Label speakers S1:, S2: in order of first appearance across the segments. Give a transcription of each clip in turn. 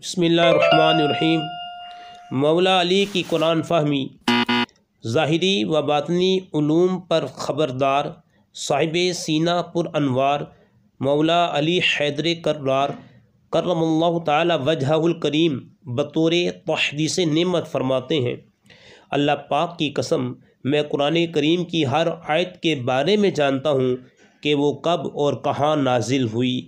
S1: بسم اللہ الرحمن الرحیم۔ مولا علی کی قرآن فہمی، ظاہری و باطنی علوم پر خبردار، صاحب سینہ پر انوار، مولا علی حیدر کرار کرم اللہ تعالی وجہہ الکریم بطور تحدیث نعمت فرماتے ہیں: اللہ پاک کی قسم، میں قرآن کریم کی ہر آیت کے بارے میں جانتا ہوں کہ وہ کب اور کہاں نازل ہوئی۔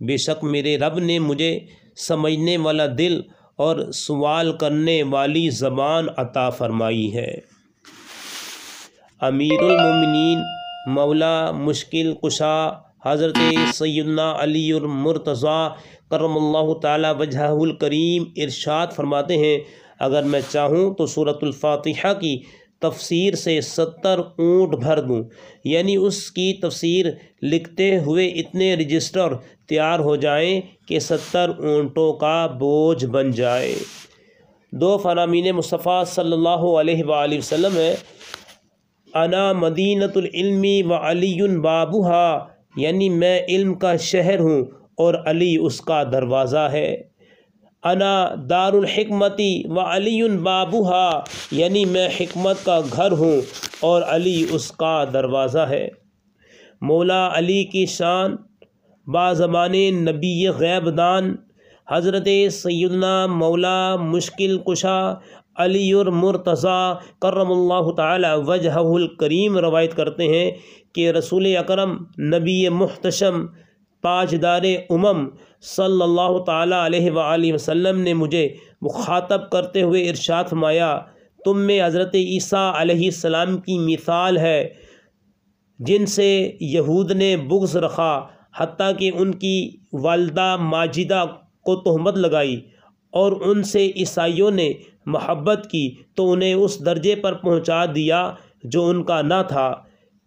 S1: بے شک میرے رب نے مجھے سمجھنے والا دل اور سوال کرنے والی زبان عطا فرمائی ہے۔ امیر المومنین مولا مشکل کشا حضرت سیدنا علی المرتضیٰ کرم اللہ تعالی وجہہ الکریم ارشاد فرماتے ہیں: اگر میں چاہوں تو سورۃ الفاتحہ کی تفسیر سے 70 اونٹ بھر دوں، یعنی اس کی تفسیر لکھتے ہوئے اتنے رجسٹر تیار ہو جائیں کہ 70 اونٹوں کا بوجھ بن جائے۔ دو فرامین مصطفیٰ صلی اللہ علیہ وآلہ وسلم ہے: انا مدینۃ العلم و علی بابھا، یعنی میں علم کا شہر ہوں اور علی اس کا دروازہ ہے۔ انا دار الحکمت و علی بابھا، یعنی میں حکمت کا گھر ہوں اور علی اس کا دروازہ ہے۔ مولا علی کی شان بازبان نبی غیب دان حضرت سیدنا مولا مشکل کشا علی المرتضیٰ کرم اللہ تعالی وجہہ الکریم روایت کرتے ہیں کہ رسول اکرم نبی محتشم تاجدار امم صلی اللہ تعالی علیہ وآلہ وسلم نے مجھے مخاطب کرتے ہوئے ارشاد فرمایا: تم میں حضرت عیسیٰ علیہ السلام کی مثال ہے، جن سے یہود نے بغض رکھا حتیٰ کہ ان کی والدہ ماجدہ کو تہمت لگائی، اور ان سے عیسائیوں نے محبت کی تو انہیں اس درجے پر پہنچا دیا جو ان کا نہ تھا۔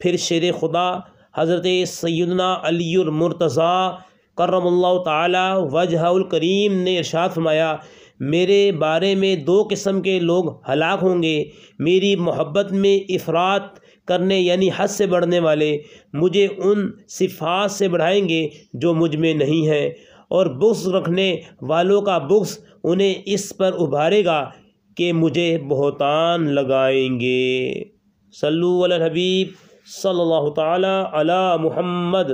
S1: پھر شیر خدا حضرت سیدنا علی المرتضیٰ کرم اللہ تعالی وجہہ الکریم نے ارشاد فرمایا: میرے بارے میں دو قسم کے لوگ ہلاک ہوں گے، میری محبت میں افراط کرنے یعنی حد سے بڑھنے والے مجھے ان صفات سے بڑھائیں گے جو مجھ میں نہیں ہیں، اور بغض رکھنے والوں کا بغض انہیں اس پر ابھارے گا کہ مجھے بہتان لگائیں گے۔ صلو علی الحبیب صلی اللہ تعالی علی محمد۔